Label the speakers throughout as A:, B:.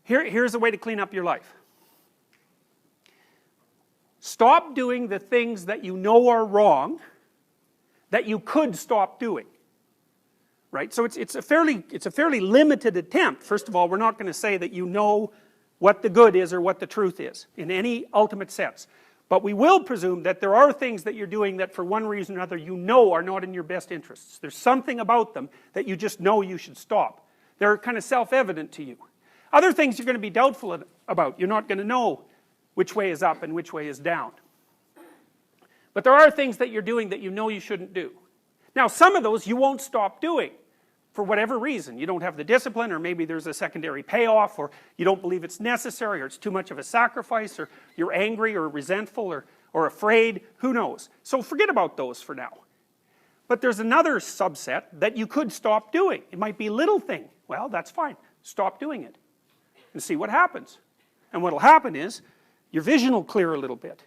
A: Here's a way to clean up your life. Stop doing the things that you know are wrong that you could stop doing. Right? So it's a fairly limited attempt. First of all, we're not going to say that you know what the good is or what the truth is in any ultimate sense. But we will presume that there are things that you're doing that for one reason or another you know are not in your best interests. There's something about them that you just know you should stop. They're kind of self-evident to you. Other things you're going to be doubtful about. You're not going to know which way is up and which way is down. But there are things that you're doing that you know you shouldn't do. Now, some of those you won't stop doing for whatever reason. You don't have the discipline, or maybe there's a secondary payoff, or you don't believe it's necessary, or it's too much of a sacrifice, or you're angry or resentful or afraid. Who knows? So forget about those for now. But there's another subset that you could stop doing. It might be a little thing. Well, that's fine. Stop doing it and see what happens. And what will happen is your vision will clear a little bit.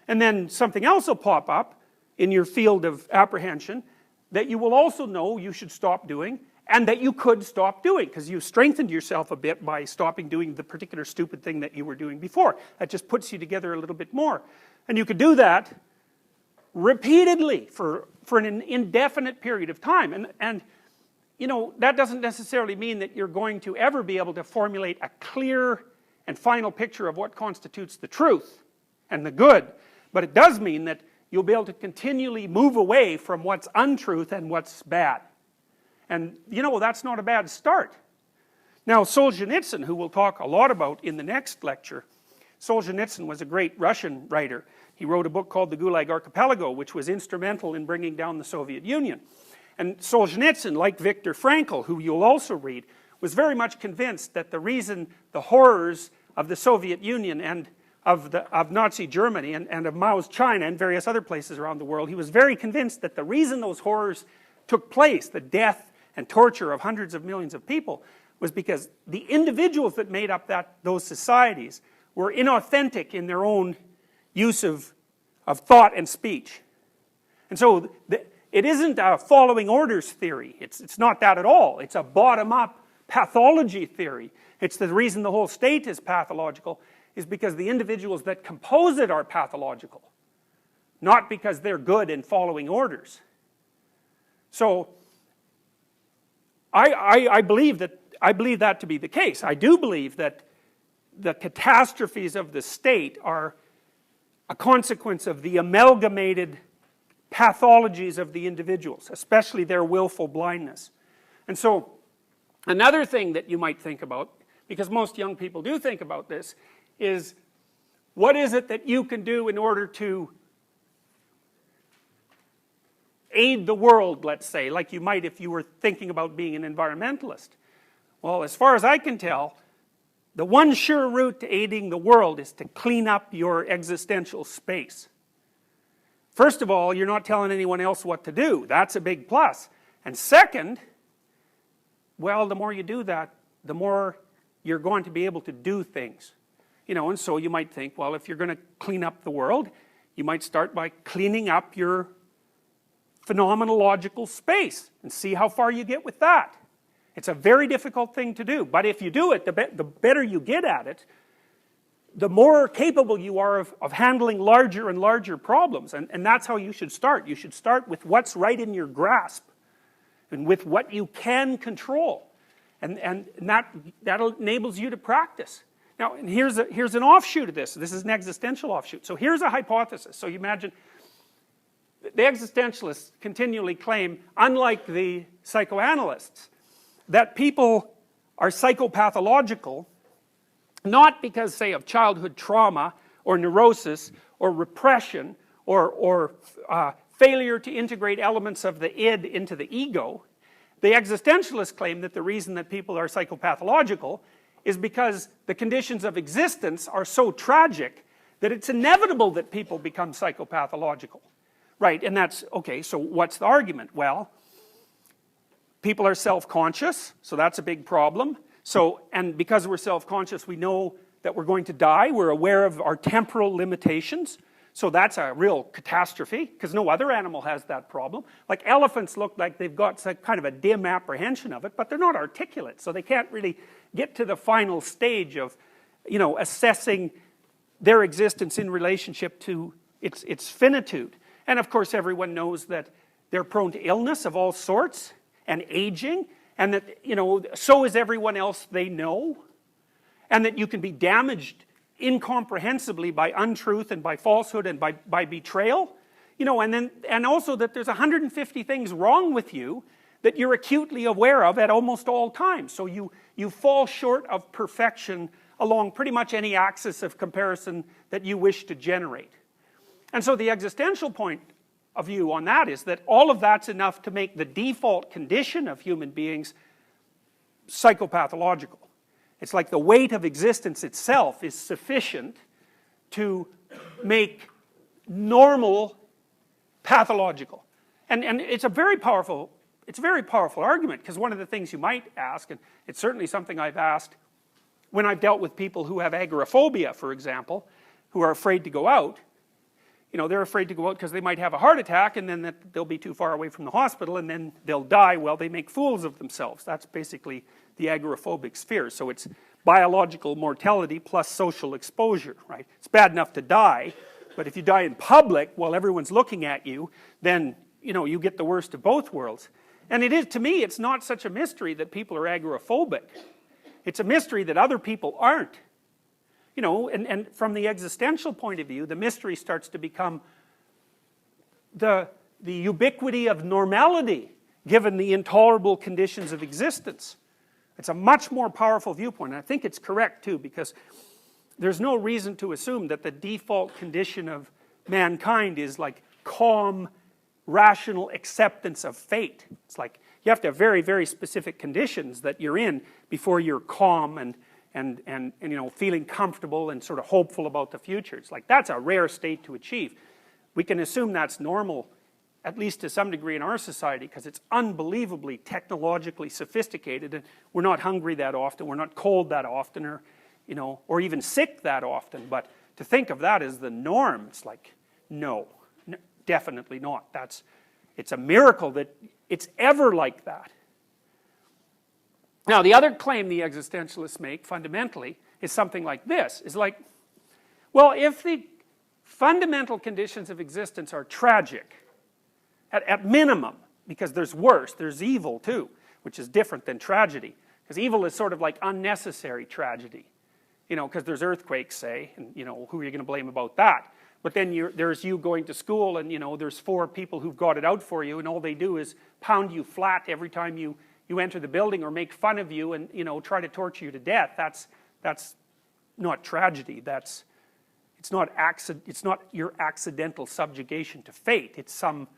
A: And then something else will pop up in your field of apprehension that you will also know you should stop doing, and that you could stop doing, because you've strengthened yourself a bit by stopping doing the particular stupid thing that you were doing before. That just puts you together a little bit more. And you could do that repeatedly for an indefinite period of time. And you know, that doesn't necessarily mean that you're going to ever be able to formulate a clear and final picture of what constitutes the truth and the good. But it does mean that you'll be able to continually move away from what's untruth and what's bad. And, you know, that's not a bad start. Now, Solzhenitsyn, who we'll talk a lot about in the next lecture, Solzhenitsyn was a great Russian writer. He wrote a book called The Gulag Archipelago, which was instrumental in bringing down the Soviet Union. And Solzhenitsyn, like Viktor Frankl, who you'll also read, was very much convinced that the reason the horrors of the Soviet Union and of Nazi Germany and of Mao's China and various other places around the world, he was very convinced that the reason those horrors took place, the death and torture of hundreds of millions of people, was because the individuals that made up those societies were inauthentic in their own use of thought and speech. And so it isn't a following orders theory. It's not that at all. It's a bottom-up pathology theory. It's the reason the whole state is pathological is because the individuals that compose it are pathological, not because they're good in following orders. So I believe that to be the case. I do believe that the catastrophes of the state are a consequence of the amalgamated pathologies of the individuals, especially their willful blindness. And so another thing that you might think about, because most young people do think about this, is what is it that you can do in order to aid the world, let's say, like you might if you were thinking about being an environmentalist. Well, as far as I can tell, the one sure route to aiding the world is to clean up your existential space. First of all, you're not telling anyone else what to do. That's a big plus. And second, well, the more you do that, the more you're going to be able to do things. You know, and so you might think, well, if you're going to clean up the world, you might start by cleaning up your phenomenological space and see how far you get with that. It's a very difficult thing to do, but if you do it, the better you get at it, the more capable you are of handling larger and larger problems, and that's how you should start. You should start with what's right in your grasp and with what you can control, and that enables you to practice. Now, and here's an offshoot of this. This is an existential offshoot. So here's a hypothesis. So you imagine the existentialists continually claim, unlike the psychoanalysts, that people are psychopathological not because, say, of childhood trauma or neurosis or repression or failure to integrate elements of the id into the ego. The existentialists claim that the reason that people are psychopathological is because the conditions of existence are so tragic that it's inevitable that people become psychopathological. Right, and that's, okay, so what's the argument? Well, people are self-conscious, so that's a big problem. So, and because we're self-conscious, we know that we're going to die. We're aware of our temporal limitations. So that's a real catastrophe, because no other animal has that problem. Like elephants look like they've got some kind of a dim apprehension of it, but they're not articulate, so they can't really get to the final stage of, you know, assessing their existence in relationship to its finitude. And of course everyone knows that they're prone to illness of all sorts, and aging, and that, you know, so is everyone else they know, and that you can be damaged incomprehensibly by untruth and by falsehood and by betrayal, you know, and also that there's 150 things wrong with you that you're acutely aware of at almost all times. So you fall short of perfection along pretty much any axis of comparison that you wish to generate. And so the existential point of view on that is that all of that's enough to make the default condition of human beings psychopathological. It's like the weight of existence itself is sufficient to make normal pathological. And it's a very powerful argument, because one of the things you might ask, and it's certainly something I've asked when I've dealt with people who have agoraphobia, for example, who are afraid to go out. You know, they're afraid to go out because they might have a heart attack, and then they'll be too far away from the hospital, and then they'll die while they make fools of themselves. That's basically the agoraphobic sphere. So it's biological mortality plus social exposure, right? It's bad enough to die, but if you die in public while everyone's looking at you, then, you know, you get the worst of both worlds. And it is, to me, it's not such a mystery that people are agoraphobic. It's a mystery that other people aren't. You know, and from the existential point of view, the mystery starts to become the ubiquity of normality, given the intolerable conditions of existence. It's a much more powerful viewpoint, and I think it's correct too, because there's no reason to assume that the default condition of mankind is like calm, rational acceptance of fate. It's like you have to have very, very specific conditions that you're in before you're calm and you know, feeling comfortable and sort of hopeful about the future. It's like that's a rare state to achieve. We can assume that's normal, at least to some degree in our society, because it's unbelievably technologically sophisticated, and we're not hungry that often, we're not cold that often, or, you know, or even sick that often. But to think of that as the norm, it's like, no, definitely not. It's a miracle that it's ever like that. Now, the other claim the existentialists make, fundamentally, is something like this. Is like, well, if the fundamental conditions of existence are tragic, at minimum, because there's worse, there's evil too, which is different than tragedy. Because evil is sort of like unnecessary tragedy. You know, because there's earthquakes, say, and, you know, who are you going to blame about that? But then there's you going to school, and, you know, there's 4 people who've got it out for you, and all they do is pound you flat every time you enter the building, or make fun of you and, you know, try to torture you to death. That's not tragedy. It's not your accidental subjugation to fate. It's some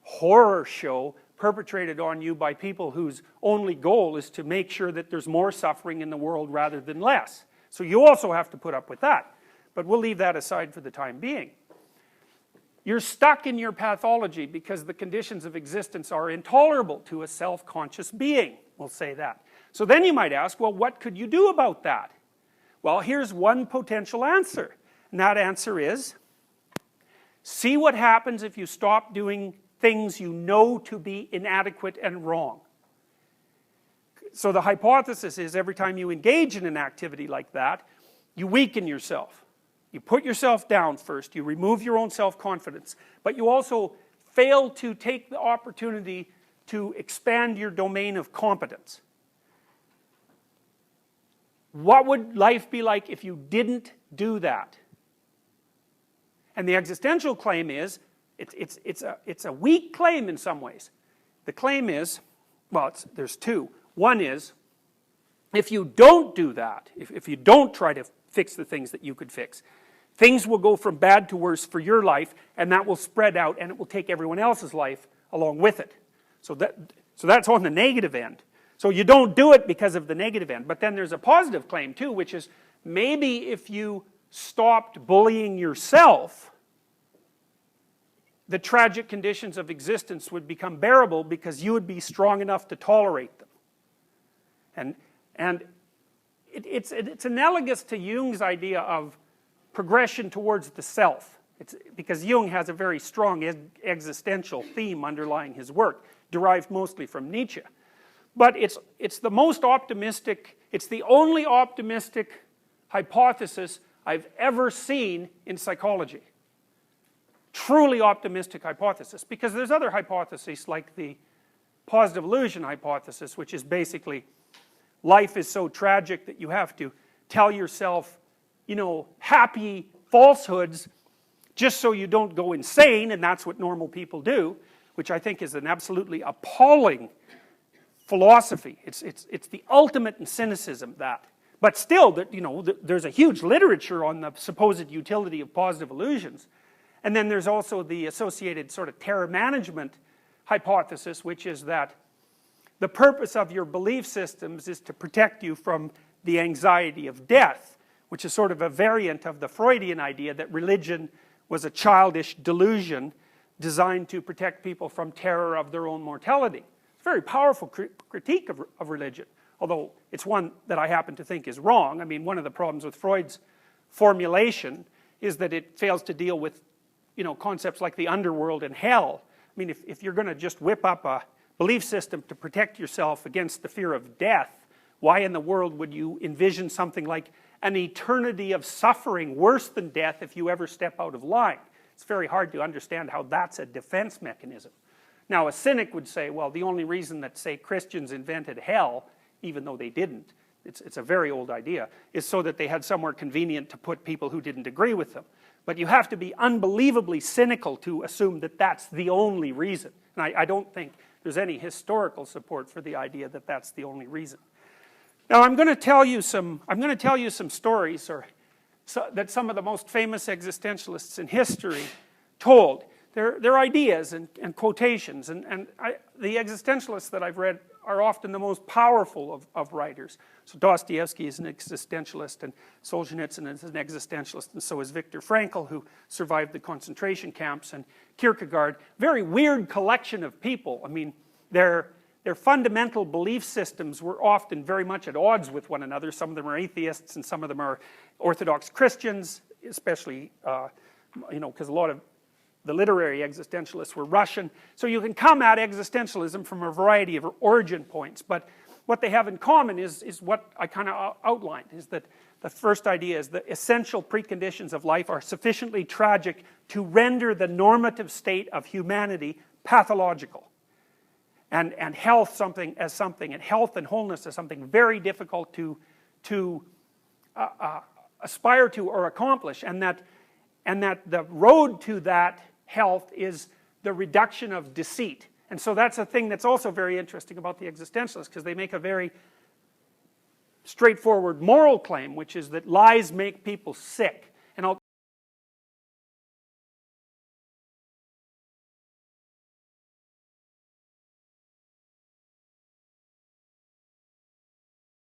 A: horror show perpetrated on you by people whose only goal is to make sure that there's more suffering in the world rather than less. So you also have to put up with that. But we'll leave that aside for the time being. You're stuck in your pathology because the conditions of existence are intolerable to a self-conscious being. We'll say that. So then you might ask, well, what could you do about that? Well, here's one potential answer. And that answer is, see what happens if you stop doing things you know to be inadequate and wrong. So the hypothesis is every time you engage in an activity like that, you weaken yourself. You put yourself down first, you remove your own self-confidence, but you also fail to take the opportunity to expand your domain of competence. What would life be like if you didn't do that? And the existential claim is, it's a weak claim in some ways. The claim is, well, there's 2. One is, if you don't do that, if you don't try to fix the things that you could fix, things will go from bad to worse for your life, and that will spread out, and it will take everyone else's life along with it. So that's on the negative end. So you don't do it because of the negative end. But then there's a positive claim too, which is maybe if you stopped bullying yourself, the tragic conditions of existence would become bearable because you would be strong enough to tolerate them. And it's analogous to Jung's idea of progression towards the self. It's because Jung has a very strong existential theme underlying his work, derived mostly from Nietzsche. But it's the most optimistic, it's the only optimistic hypothesis I've ever seen in psychology. Truly optimistic hypothesis, because there's other hypotheses like the positive illusion hypothesis, which is basically life is so tragic that you have to tell yourself, you know, happy falsehoods just so you don't go insane, and that's what normal people do, which I think is an absolutely appalling philosophy. It's the ultimate in cynicism, that. But still, that, you know, there's a huge literature on the supposed utility of positive illusions. And then there's also the associated sort of terror management hypothesis, which is that the purpose of your belief systems is to protect you from the anxiety of death, which is sort of a variant of the Freudian idea that religion was a childish delusion designed to protect people from terror of their own mortality. It's a very powerful critique of religion, although it's one that I happen to think is wrong. I mean, one of the problems with Freud's formulation is that it fails to deal with, you know, concepts like the underworld and hell. I mean, if you're going to just whip up a belief system to protect yourself against the fear of death, why in the world would you envision something like an eternity of suffering worse than death if you ever step out of line? It's very hard to understand how that's a defense mechanism. Now, a cynic would say, well, the only reason that, say, Christians invented hell, even though they didn't, it's a very old idea, is so that they had somewhere convenient to put people who didn't agree with them. But you have to be unbelievably cynical to assume that that's the only reason. And I don't think there's any historical support for the idea that that's the only reason. Now, I'm going to tell you some stories that some of the most famous existentialists in history told. They're ideas and quotations, and the existentialists that I've read are often the most powerful of writers. So Dostoevsky is an existentialist, and Solzhenitsyn is an existentialist, and so is Viktor Frankl, who survived the concentration camps, and Kierkegaard. Very weird collection of people. I mean, their fundamental belief systems were often very much at odds with one another. Some of them are atheists, and some of them are Orthodox Christians, especially, you know, because a lot of the literary existentialists were Russian. So you can come at existentialism from a variety of origin points, but what they have in common is what I kind of outlined, is that the first idea is the essential preconditions of life are sufficiently tragic to render the normative state of humanity pathological. And health and health and wholeness as something very difficult to aspire to or accomplish, and that the road to that health is the reduction of deceit. And so that's a thing that's also very interesting about the existentialists, because they make a very straightforward moral claim, which is that lies make people sick. And I'll